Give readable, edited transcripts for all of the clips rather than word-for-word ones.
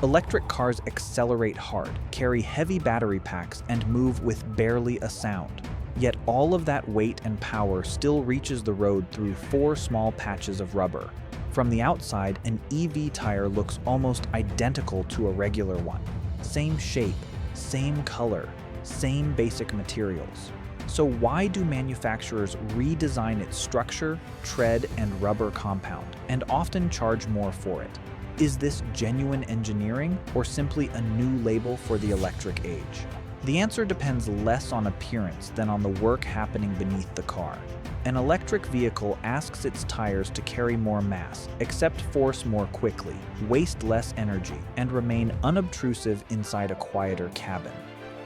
Electric cars accelerate hard, carry heavy battery packs, and move with barely a sound. Yet all of that weight and power still reaches the road through 4 small patches of rubber. From the outside, an EV tire looks almost identical to a regular one. Same shape, same color, same basic materials. So why do manufacturers redesign its structure, tread, and rubber compound, and often charge more for it? Is this genuine engineering or simply a new label for the electric age? The answer depends less on appearance than on the work happening beneath the car. An electric vehicle asks its tires to carry more mass, accept force more quickly, waste less energy, and remain unobtrusive inside a quieter cabin.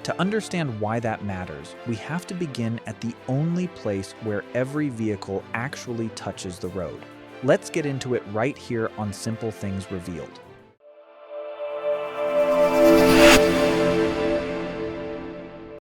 To understand why that matters, we have to begin at the only place where every vehicle actually touches the road. Let's get into it right here on Simple Things Revealed.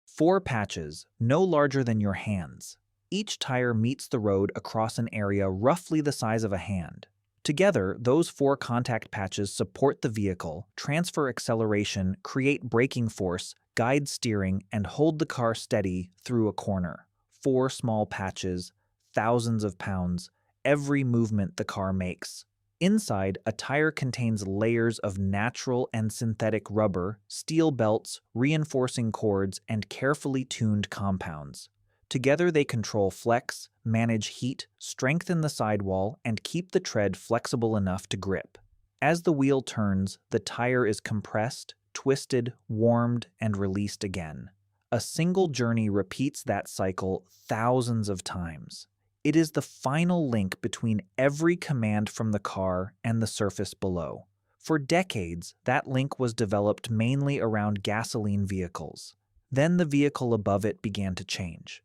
Four patches, no larger than your hands. Each tire meets the road across an area roughly the size of a hand. Together, those 4 contact patches support the vehicle, transfer acceleration, create braking force, guide steering, and hold the car steady through a corner. 4 small patches, thousands of pounds, every movement the car makes. Inside, a tire contains layers of natural and synthetic rubber, steel belts, reinforcing cords, and carefully tuned compounds. Together they control flex, manage heat, strengthen the sidewall, and keep the tread flexible enough to grip. As the wheel turns, the tire is compressed, twisted, warmed, and released again. A single journey repeats that cycle thousands of times. It is the final link between every command from the car and the surface below. For decades, that link was developed mainly around gasoline vehicles. Then the vehicle above it began to change.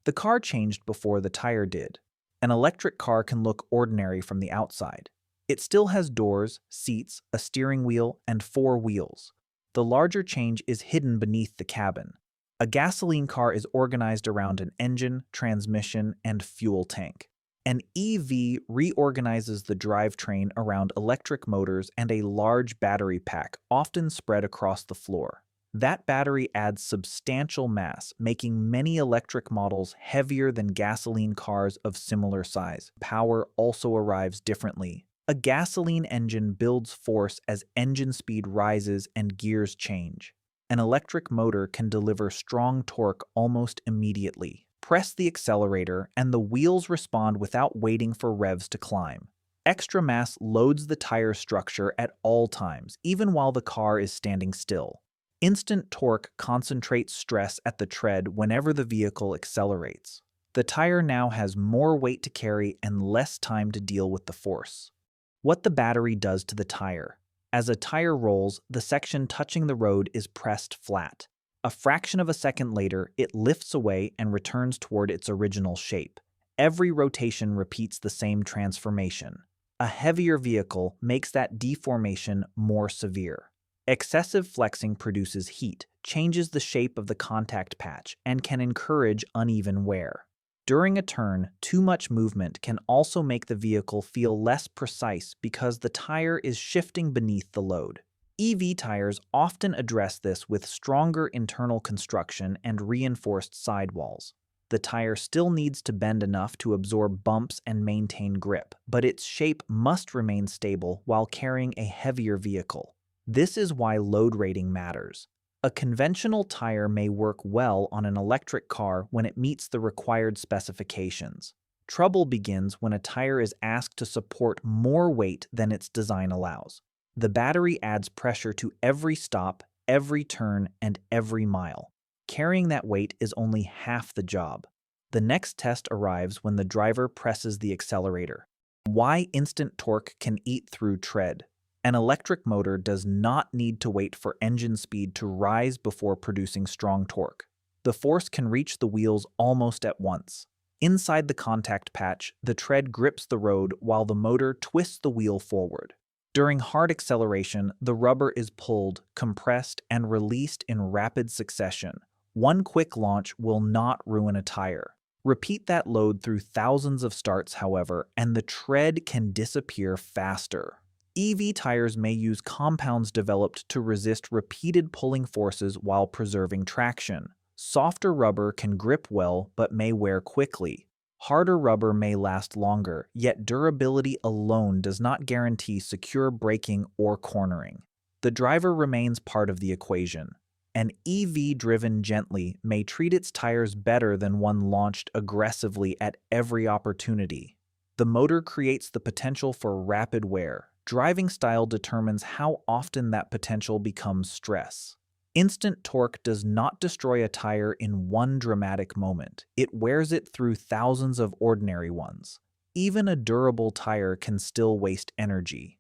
The car changed before the tire did. An electric car can look ordinary from the outside. It still has doors, seats, a steering wheel, and 4 wheels. The larger change is hidden beneath the cabin. A gasoline car is organized around an engine, transmission, and fuel tank. An EV reorganizes the drivetrain around electric motors and a large battery pack, often spread across the floor. That battery adds substantial mass, making many electric models heavier than gasoline cars of similar size. Power also arrives differently. A gasoline engine builds force as engine speed rises and gears change. An electric motor can deliver strong torque almost immediately. Press the accelerator, and the wheels respond without waiting for revs to climb. Extra mass loads the tire structure at all times, even while the car is standing still. Instant torque concentrates stress at the tread whenever the vehicle accelerates. The tire now has more weight to carry and less time to deal with the force. What the battery does to the tire. As a tire rolls, the section touching the road is pressed flat. A fraction of a second later, it lifts away and returns toward its original shape. Every rotation repeats the same transformation. A heavier vehicle makes that deformation more severe. Excessive flexing produces heat, changes the shape of the contact patch, and can encourage uneven wear. During a turn, too much movement can also make the vehicle feel less precise because the tire is shifting beneath the load. EV tires often address this with stronger internal construction and reinforced sidewalls. The tire still needs to bend enough to absorb bumps and maintain grip, but its shape must remain stable while carrying a heavier vehicle. This is why load rating matters. A conventional tire may work well on an electric car when it meets the required specifications. Trouble begins when a tire is asked to support more weight than its design allows. The battery adds pressure to every stop, every turn, and every mile. Carrying that weight is only half the job. The next test arrives when the driver presses the accelerator. Why instant torque can eat through tread. An electric motor does not need to wait for engine speed to rise before producing strong torque. The force can reach the wheels almost at once. Inside the contact patch, the tread grips the road while the motor twists the wheel forward. During hard acceleration, the rubber is pulled, compressed, and released in rapid succession. One quick launch will not ruin a tire. Repeat that load through thousands of starts, however, and the tread can disappear faster. EV tires may use compounds developed to resist repeated pulling forces while preserving traction. Softer rubber can grip well but may wear quickly. Harder rubber may last longer, yet durability alone does not guarantee secure braking or cornering. The driver remains part of the equation. An EV driven gently may treat its tires better than one launched aggressively at every opportunity. The motor creates the potential for rapid wear. Driving style determines how often that potential becomes stress. Instant torque does not destroy a tire in one dramatic moment. It wears it through thousands of ordinary ones. Even a durable tire can still waste energy.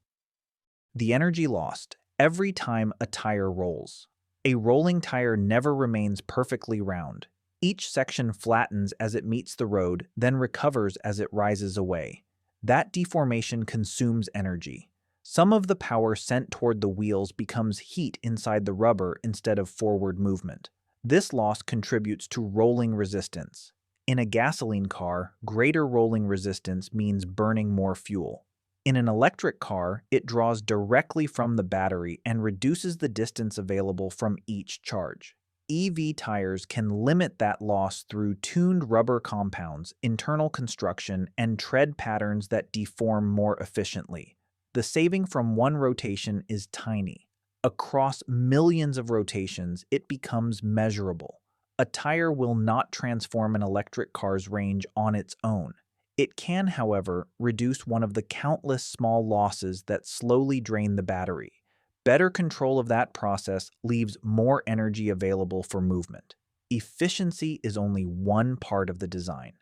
The energy lost every time a tire rolls. A rolling tire never remains perfectly round. Each section flattens as it meets the road, then recovers as it rises away. That deformation consumes energy. Some of the power sent toward the wheels becomes heat inside the rubber instead of forward movement. This loss contributes to rolling resistance. In a gasoline car, greater rolling resistance means burning more fuel. In an electric car, it draws directly from the battery and reduces the distance available from each charge. EV tires can limit that loss through tuned rubber compounds, internal construction, and tread patterns that deform more efficiently. The saving from one rotation is tiny. Across millions of rotations, it becomes measurable. A tire will not transform an electric car's range on its own. It can, however, reduce one of the countless small losses that slowly drain the battery. Better control of that process leaves more energy available for movement. Efficiency is only one part of the design.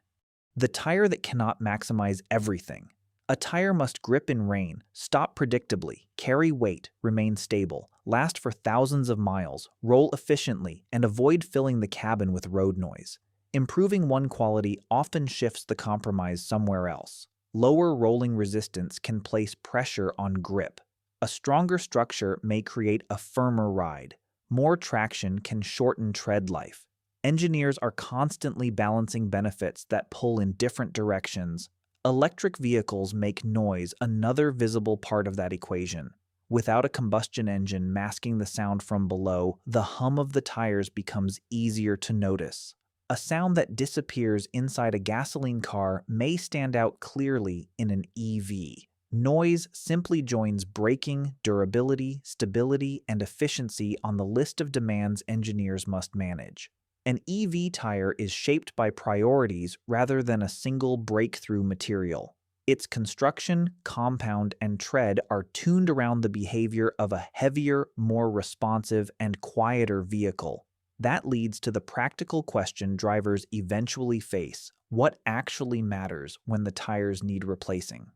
The tire that cannot maximize everything. A tire must grip in rain, stop predictably, carry weight, remain stable, last for thousands of miles, roll efficiently, and avoid filling the cabin with road noise. Improving one quality often shifts the compromise somewhere else. Lower rolling resistance can place pressure on grip. A stronger structure may create a firmer ride. More traction can shorten tread life. Engineers are constantly balancing benefits that pull in different directions. Electric vehicles make noise another visible part of that equation. Without a combustion engine masking the sound from below, the hum of the tires becomes easier to notice. A sound that disappears inside a gasoline car may stand out clearly in an EV. Noise simply joins braking, durability, stability, and efficiency on the list of demands engineers must manage. An EV tire is shaped by priorities rather than a single breakthrough material. Its construction, compound, and tread are tuned around the behavior of a heavier, more responsive, and quieter vehicle. That leads to the practical question drivers eventually face: what actually matters when the tires need replacing?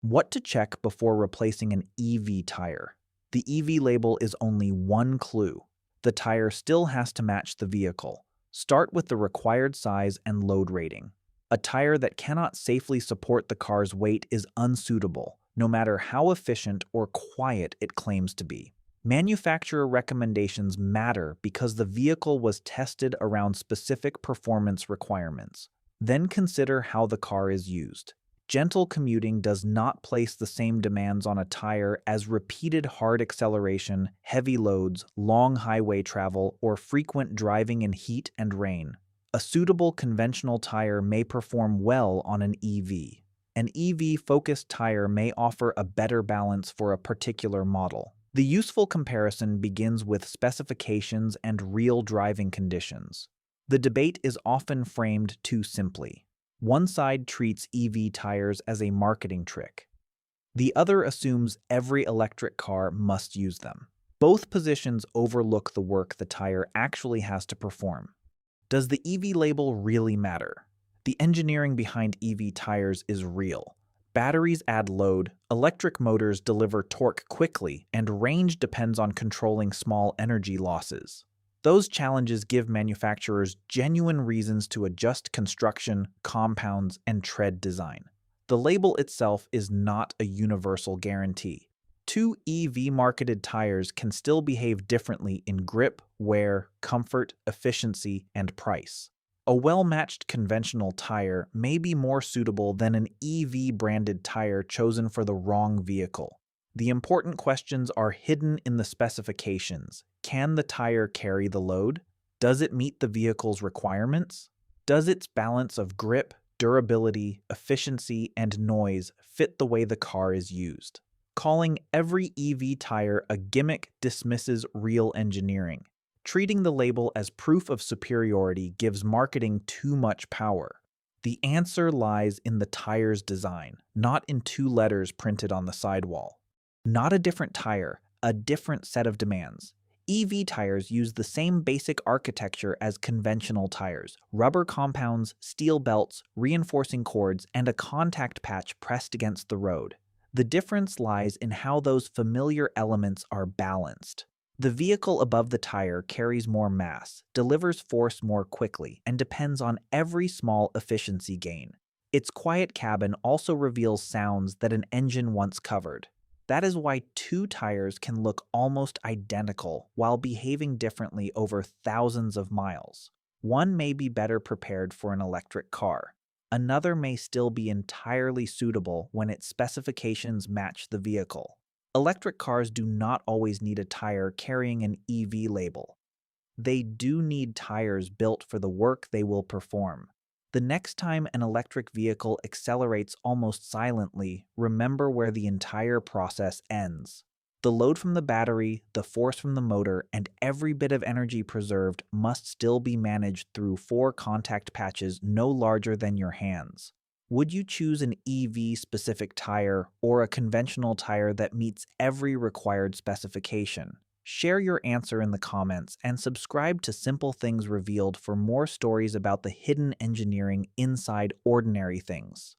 What to check before replacing an EV tire? The EV label is only one clue. The tire still has to match the vehicle. Start with the required size and load rating. A tire that cannot safely support the car's weight is unsuitable, no matter how efficient or quiet it claims to be. Manufacturer recommendations matter because the vehicle was tested around specific performance requirements. Then consider how the car is used. Gentle commuting does not place the same demands on a tire as repeated hard acceleration, heavy loads, long highway travel, or frequent driving in heat and rain. A suitable conventional tire may perform well on an EV. An EV-focused tire may offer a better balance for a particular model. The useful comparison begins with specifications and real driving conditions. The debate is often framed too simply. One side treats EV tires as a marketing trick. The other assumes every electric car must use them. Both positions overlook the work the tire actually has to perform. Does the EV label really matter? The engineering behind EV tires is real. Batteries add load, electric motors deliver torque quickly, and range depends on controlling small energy losses. Those challenges give manufacturers genuine reasons to adjust construction, compounds, and tread design. The label itself is not a universal guarantee. Two EV-marketed tires can still behave differently in grip, wear, comfort, efficiency, and price. A well-matched conventional tire may be more suitable than an EV-branded tire chosen for the wrong vehicle. The important questions are hidden in the specifications. Can the tire carry the load? Does it meet the vehicle's requirements? Does its balance of grip, durability, efficiency, and noise fit the way the car is used? Calling every EV tire a gimmick dismisses real engineering. Treating the label as proof of superiority gives marketing too much power. The answer lies in the tire's design, not in two letters printed on the sidewall. Not a different tire, a different set of demands. EV tires use the same basic architecture as conventional tires: rubber compounds, steel belts, reinforcing cords, and a contact patch pressed against the road. The difference lies in how those familiar elements are balanced. The vehicle above the tire carries more mass, delivers force more quickly, and depends on every small efficiency gain. Its quiet cabin also reveals sounds that an engine once covered. That is why two tires can look almost identical while behaving differently over thousands of miles. One may be better prepared for an electric car. Another may still be entirely suitable when its specifications match the vehicle. Electric cars do not always need a tire carrying an EV label. They do need tires built for the work they will perform. The next time an electric vehicle accelerates almost silently, remember where the entire process ends. The load from the battery, the force from the motor, and every bit of energy preserved must still be managed through 4 contact patches no larger than your hands. Would you choose an EV-specific tire or a conventional tire that meets every required specification? Share your answer in the comments and subscribe to Simple Things Revealed for more stories about the hidden engineering inside ordinary things.